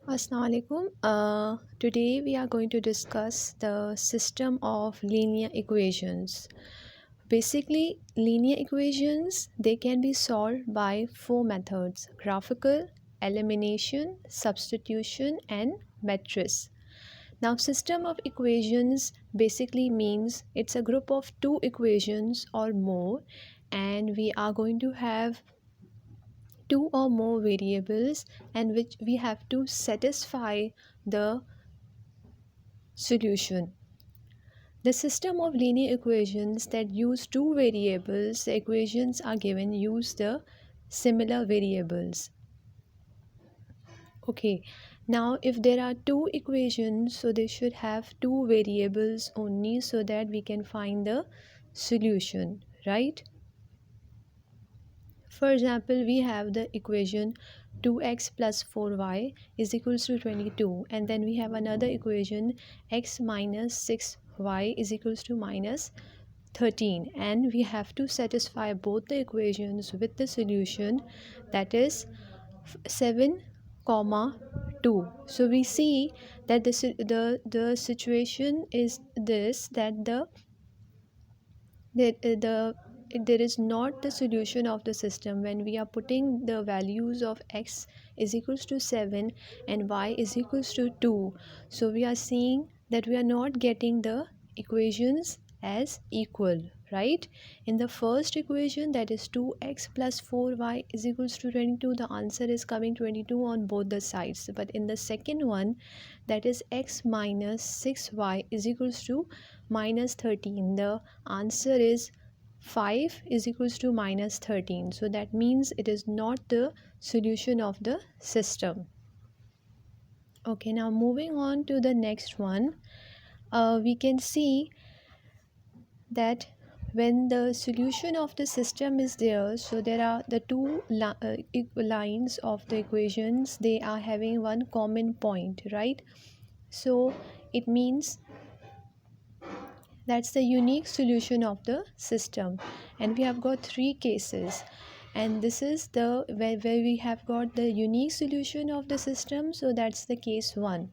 Assalamualaikum. Today we are going to discuss the system of linear equations. Basically, linear equations they can be solved by four methods: graphical, elimination, substitution, and matrix. Now, system of equations basically means it's a group of two equations or more, and we are going to have two or more variables and which we have to satisfy the solution. The system of linear equations that use two variables, the equations are given use the similar variables. Okay, now if there are two equations, so they should have two variables only so that we can find the solution, right? For example, we have the equation 2x plus 4y is equals to 22, and then we have another equation x minus 6y is equals to minus 13, and we have to satisfy both the equations with the solution, that is 7 comma 2. So we see that the situation is this, that the there is not the solution of the system when we are putting the values of x is equals to 7 and y is equals to 2. So we are seeing that we are not getting the equations as equal, right? In the first equation, that is 2x plus 4y is equals to 22, the answer is coming 22 on both the sides. But in the second one, that is x minus 6y is equals to minus 13, the answer is 5 is equals to minus 13. So that means it is not the solution of the system. Okay, now moving on to the next one, we can see that when the solution of the system is there, so there are the two lines of the equations, they are having one common point, right? So it means that's the unique solution of the system, and we have got three cases, and this is the where we have got the unique solution of the system. So that's the case 1,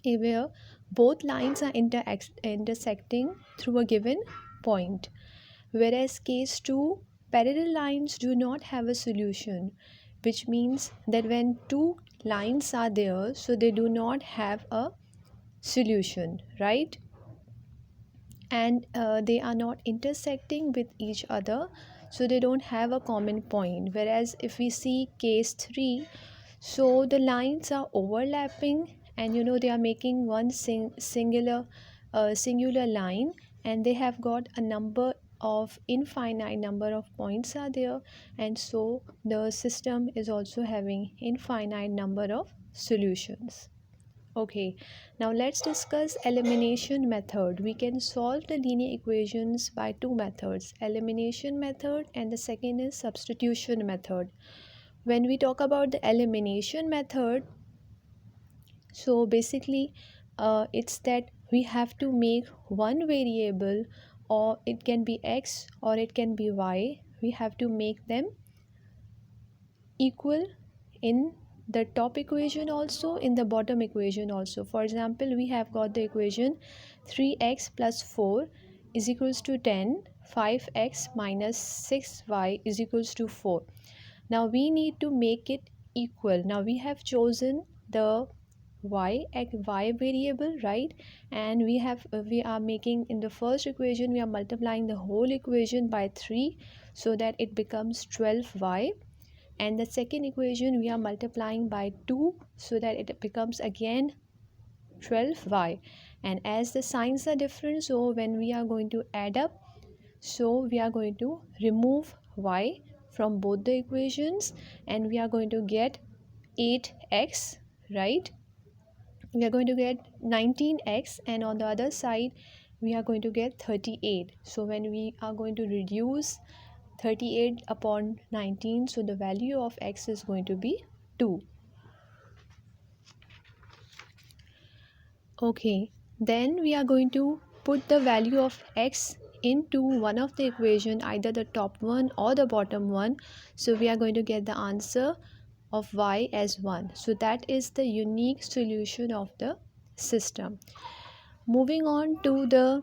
where both lines are intersecting through a given point, whereas case 2, parallel lines do not have a solution, which means that when two lines are there, so they do not have a solution, right? And they are not intersecting with each other, so they don't have a common point. Whereas if we see case 3, so the lines are overlapping, and they are making one singular line, and they have got a number of infinite number of points are there, and so the system is also having infinite number of solutions. Okay, now let's discuss elimination method. We can solve the linear equations by two methods, elimination method and the second is substitution method. When we talk about the elimination method, so basically it's that we have to make one variable, or it can be x or it can be y. We have to make them equal in the top equation also, in the bottom equation also. For example, we have got the equation 3x plus 4 is equals to 10, 5x minus 6y is equals to 4. Now we need to make it equal. Now we have chosen the y variable, right? And we are making, in the first equation we are multiplying the whole equation by 3 so that it becomes 12y, and the second equation we are multiplying by 2 so that it becomes again 12y. And as the signs are different, so when we are going to add up, so we are going to remove y from both the equations, and we are going to get 8x, right? We are going to get 19x, and on the other side we are going to get 38. So when we are going to reduce 38 upon 19, so the value of x is going to be 2. Okay, then we are going to put the value of x into one of the equation, either the top one or the bottom one. So we are going to get the answer of y as 1. So that is the unique solution of the system. Moving on to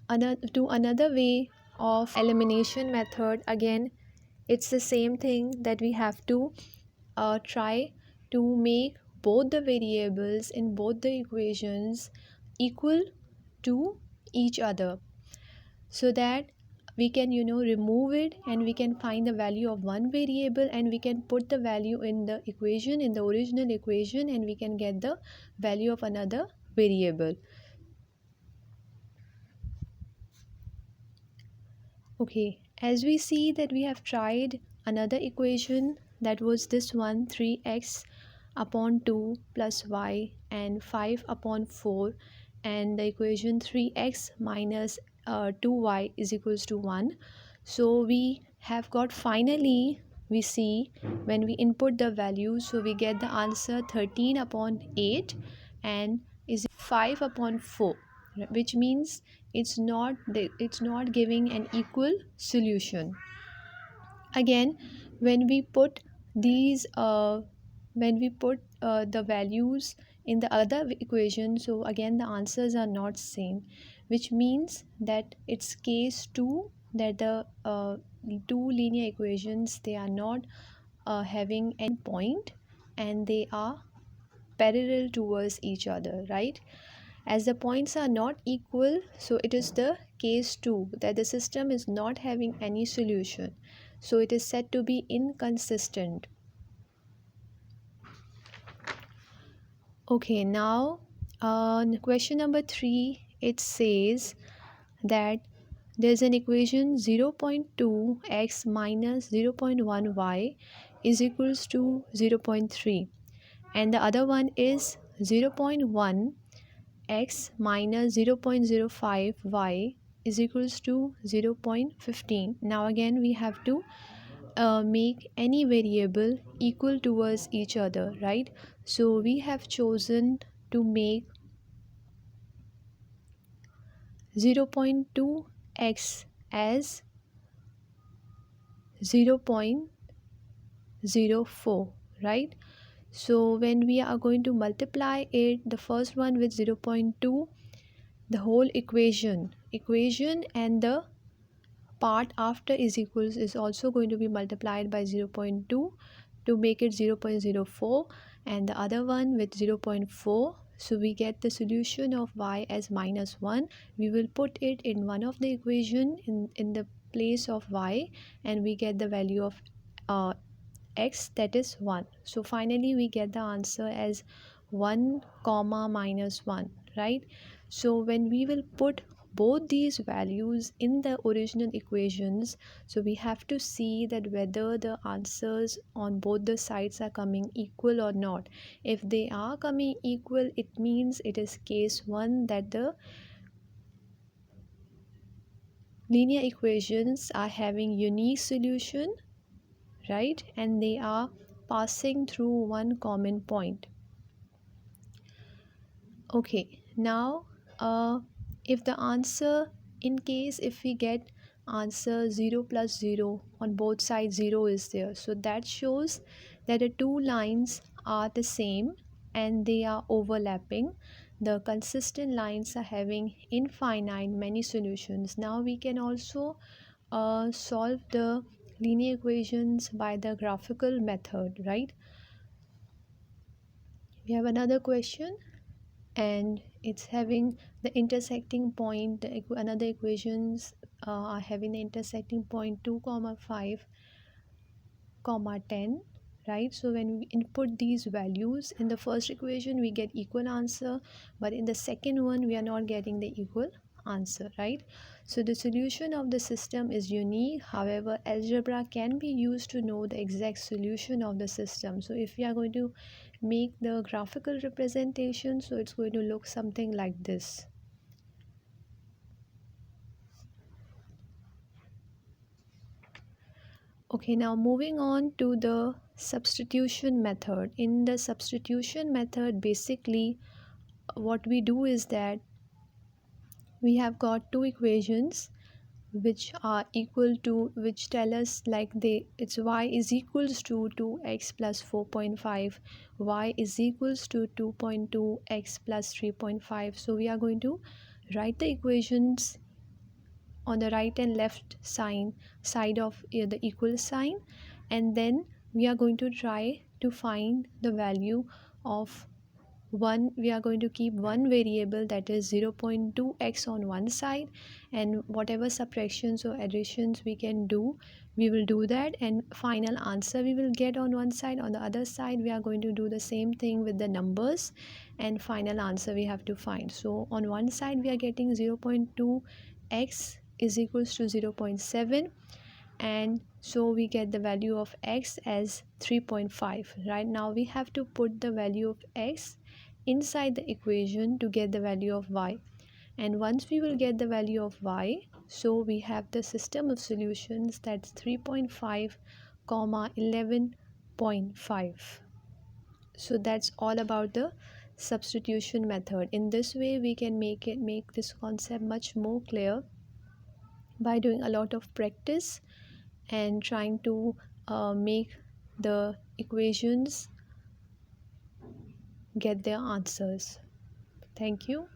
another way of elimination method. Again, it's the same thing that we have to try to make both the variables in both the equations equal to each other, so that we can remove it and we can find the value of one variable and we can put the value in the equation, in the original equation, and we can get the value of another variable. Okay, as we see that we have tried another equation, that was this one, 3x upon 2 plus y and 5 upon 4, and the equation 3x minus 2y is equals to 1. So we have got, finally we see when we input the values, so we get the answer 13 upon 8 and is 5 upon 4, which means it's not giving an equal solution. Again, when we put these the values in the other equation, so again the answers are not same, which means that it's case 2, that the two linear equations, they are not having any point and they are parallel towards each other, right? As the points are not equal, so it is the case 2, that the system is not having any solution, so it is said to be inconsistent. Okay, now question number 3, it says that there's an equation 0.2x minus 0.1y is equals to 0.3, and the other one is 0.1 x minus 0.05 y is equals to 0.15. Now again we have to make any variable equal towards each other, right? So we have chosen to make 0.2x as 0.04, right? So when we are going to multiply it, the first one with 0.2, the whole equation and the part after is equals is also going to be multiplied by 0.2 to make it 0.04, and the other one with 0.4. So we get the solution of y as minus 1. We will put it in one of the equation in the place of y, and we get the value of x, that is 1. So finally we get the answer as 1 comma minus 1, right? So when we will put both these values in the original equations, so we have to see that whether the answers on both the sides are coming equal or not. If they are coming equal, it means it is case 1, that the linear equations are having unique solution, right? And they are passing through one common point. Okay, now if the answer, in case if we get answer 0 plus 0, on both sides 0 is there, so that shows that the two lines are the same and they are overlapping. The consistent lines are having infinite many solutions. Now we can also solve the linear equations by the graphical method, right? We have another question, and it's having the intersecting point. Another equations are having the intersecting point 2 comma 5 comma 10, right? So when we input these values in the first equation, we get equal answer, but in the second one we are not getting the equal answer, right? So the solution of the system is unique. However, algebra can be used to know the exact solution of the system. So if we are going to make the graphical representation, so it's going to look something like this. Okay, now moving on to the substitution method. In the substitution method, basically what we do is that we have got two equations which are equal to, which tell us like it's y is equals to 2x plus 4.5, y is equals to 2.2 x plus 3.5. So we are going to write the equations on the right and left side of the equal sign, and then we are going to try to find the value of one. We are going to keep one variable, that is 0.2x on one side, and whatever subtractions or additions we can do, we will do that, and final answer we will get on one side. On the other side we are going to do the same thing with the numbers, and final answer we have to find. So on one side we are getting 0.2x is equals to 0.7, and so we get the value of x as 3.5. Right now we have to put the value of x inside the equation to get the value of y, and once we will get the value of y, so we have the system of solutions, that's 3.5 comma 11.5. So that's all about the substitution method. In this way we can make this concept much more clear by doing a lot of practice and trying to make the equations get their answers. Thank you.